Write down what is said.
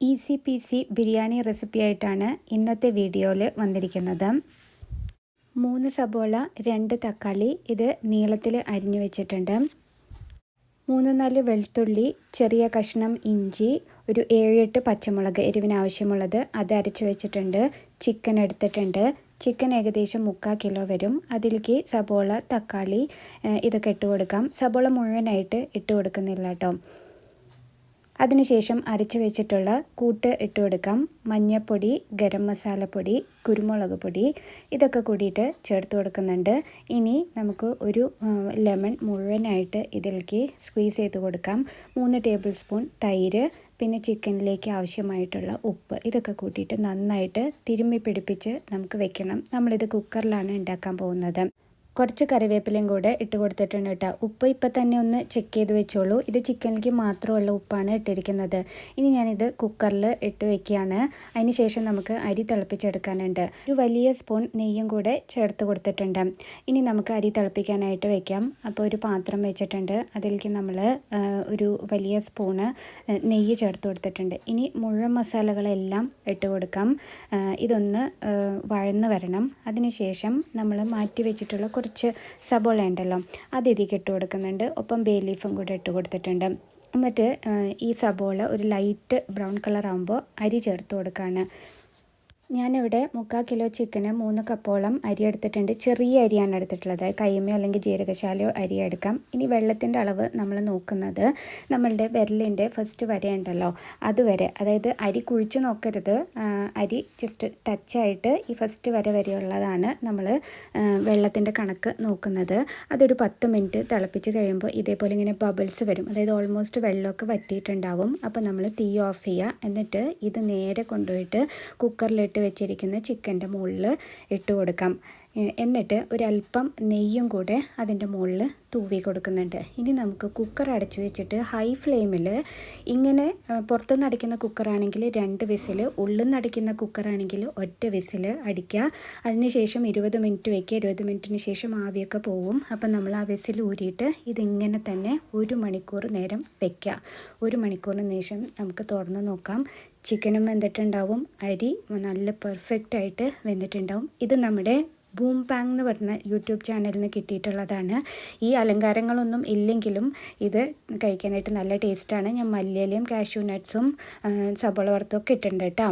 Easy peasy biryani recipe ആയിട്ടാണ് ഇന്നത്തെ വീഡിയോയിൽ വന്നിരിക്കുന്നത്. 3 സബോള, 2 തക്കാളി ഇത് നീളത്തിൽ അരിഞ്ഞു വെച്ചിട്ടുണ്ട്. 3-4 വെളുത്തുള്ളി, ചെറിയ കഷ്ണം ഇഞ്ചി, ഒരു 7-8 പച്ചമുളക് എരിവിന് ആവശ്യമുള്ളത് അത് അരച്ച് വെച്ചിട്ടുണ്ട്. ചിക്കൻ എടുത്തിട്ടുണ്ട്. ചിക്കൻ ഏകദേശം 3/4 കിലോ വരും. അതിലേക്ക് സബോള, തക്കാളി ഇതൊക്കെ ഇട്ട് കൊടുക്കാം. സബോള മുഴുവനായിട്ട് ഇട്ട് കൊടുക്കുന്നില്ല കേട്ടോ. അതിനുശേഷം അരച്ച് വെച്ചിട്ടുള്ള കൂട്ട് ഇട്ട് കൊടുക്കാം. മഞ്ഞൾപ്പൊടി, ഗരം മസാലപ്പൊടി, കുരുമുളക് പൊടി ഇതൊക്കെ കൂടിയിട്ട് ചേർത്ത് കൊടുക്കുന്നുണ്ട്. ഇനി നമുക്ക് ഒരു ലെമൺ മുഴുവനായിട്ട് ഇതിലേക്ക് സ്ക്വീസ് ചെയ്ത് കൊടുക്കാം. 3 ടേബിൾ സ്പൂൺ തൈര്, പിന്നെ ചിക്കനിലേക്ക് ആവശ്യമായിട്ടുള്ള ഉപ്പ് ഇതൊക്കെ കൂട്ടിയിട്ട് നന്നായിട്ട് തിരുമ്മി പിടിപ്പിച്ച് നമുക്ക് വെക്കണം. നമ്മളിത് കുക്കറിലാണ് ഉണ്ടാക്കാൻ പോകുന്നത്. കുറച്ച് കറിവേപ്പിലയും കൂടെ ഇട്ട് കൊടുത്തിട്ടുണ്ട് കേട്ടോ. ഉപ്പ് ഇപ്പം തന്നെ ഒന്ന് ചെക്ക് ചെയ്ത് വെച്ചോളൂ. ഇത് ചിക്കനിലേക്ക് മാത്രമുള്ള ഉപ്പാണ് ഇട്ടിരിക്കുന്നത്. ഇനി ഞാനിത് കുക്കറിൽ ഇട്ട് വെക്കുകയാണ്. അതിന് ശേഷം നമുക്ക് അരി തിളപ്പിച്ചെടുക്കാനുണ്ട്. ഒരു വലിയ സ്പൂൺ നെയ്യും കൂടെ ചേർത്ത് കൊടുത്തിട്ടുണ്ട്. ഇനി നമുക്ക് അരി തിളപ്പിക്കാനായിട്ട് വെക്കാം. അപ്പോൾ ഒരു പാത്രം വെച്ചിട്ടുണ്ട്. അതിലേക്ക് നമ്മൾ ഒരു വലിയ സ്പൂണ് നെയ്യ് ചേർത്ത് കൊടുത്തിട്ടുണ്ട്. ഇനി മുഴുവൻ മസാലകളെല്ലാം ഇട്ട് കൊടുക്കാം. ഇതൊന്ന് വഴന്ന് വരണം. അതിനുശേഷം നമ്മൾ മാറ്റി വെച്ചിട്ടുള്ള കുറച്ച് സബോള ഉണ്ടല്ലോ അത് ഇതിലേക്ക് ഇട്ട് കൊടുക്കുന്നുണ്ട്. ഒപ്പം ബേ ലീഫും കൂടെ ഇട്ട് കൊടുത്തിട്ടുണ്ട്. എന്നിട്ട് ഈ സബോള ഒരു ലൈറ്റ് ബ്രൗൺ കളർ ആകുമ്പോൾ അരി ചേർത്ത് കൊടുക്കുകയാണ്. ഞാനിവിടെ 3/4 കിലോ ചിക്കന് 3 കപ്പോളം അരി എടുത്തിട്ടുണ്ട്. ചെറിയ അരിയാണ് എടുത്തിട്ടുള്ളത്. കൈമയോ അല്ലെങ്കിൽ ജീരകശാലയോ അരി എടുക്കാം. ഇനി വെള്ളത്തിൻ്റെ അളവ് നമ്മൾ നോക്കുന്നത് നമ്മളുടെ വിരലിൻ്റെ ഫസ്റ്റ് വരയുണ്ടല്ലോ അതുവരെ, അതായത് അരി കുഴിച്ച് നോക്കരുത്. അരി ജസ്റ്റ് ടച്ചായിട്ട് ഈ ഫസ്റ്റ് വരെയുള്ളതാണ് നമ്മൾ വെള്ളത്തിൻ്റെ കണക്ക് നോക്കുന്നത്. അതൊരു 10 മിനിറ്റ് തിളപ്പിച്ച് കഴിയുമ്പോൾ ഇതേപോലെ ഇങ്ങനെ ബബിൾസ് വരും. അതായത് ഓൾമോസ്റ്റ് വെള്ളമൊക്കെ വറ്റിയിട്ടുണ്ടാവും. അപ്പോൾ നമ്മൾ തീ ഓഫ് ചെയ്യുക. എന്നിട്ട് ഇത് നേരെ കൊണ്ടുപോയിട്ട് കുക്കറിലിട്ട് വെച്ചിരിക്കുന്ന ചിക്കൻ്റെ മുകളിൽ ഇട്ട് കൊടുക്കാം. എന്നിട്ട് ഒരല്പം നെയ്യും കൂടെ അതിൻ്റെ മുകളിൽ തൂവി കൊടുക്കുന്നുണ്ട്. ഇനി നമുക്ക് കുക്കർ അടച്ചു വെച്ചിട്ട് ഹൈ ഫ്ലെയിമിൽ ഇങ്ങനെ പുറത്തുനിന്ന് അടിക്കുന്ന കുക്കറാണെങ്കിൽ 2 വിസിൽ, ഉള്ളിൽ നിന്ന് അടിക്കുന്ന കുക്കറാണെങ്കിൽ 1 വിസിൽ അടിക്കുക. അതിനുശേഷം 20 മിനിറ്റ് വയ്ക്കുക. 20 മിനിറ്റിന് ശേഷം ആവിയൊക്കെ പോവും. അപ്പം നമ്മൾ ആ വിസിൽ ഊരിയിട്ട് ഇതിങ്ങനെ തന്നെ 1 മണിക്കൂർ നേരം വയ്ക്കുക. 1 മണിക്കൂറിന് ശേഷം നമുക്ക് തുറന്ന് നോക്കാം. ചിക്കനും വെന്തിട്ടുണ്ടാവും, അരി നല്ല പെർഫെക്റ്റായിട്ട് വെന്തിട്ടുണ്ടാവും. ഇത് നമ്മുടെ ബൂം പാങ് എന്ന് പറഞ്ഞ യൂട്യൂബ് ചാനലിൽ നിന്ന് കിട്ടിയിട്ടുള്ളതാണ്. ഈ അലങ്കാരങ്ങളൊന്നും ഇല്ലെങ്കിലും ഇത് കഴിക്കാനായിട്ട് നല്ല ടേസ്റ്റാണ്. ഞാൻ മല്ലിയിലയും കാഷ്യൂ നട്ട്സും സബോള വറുത്തും ഒക്കെ ഇട്ടിട്ടുണ്ട് കേട്ടോ.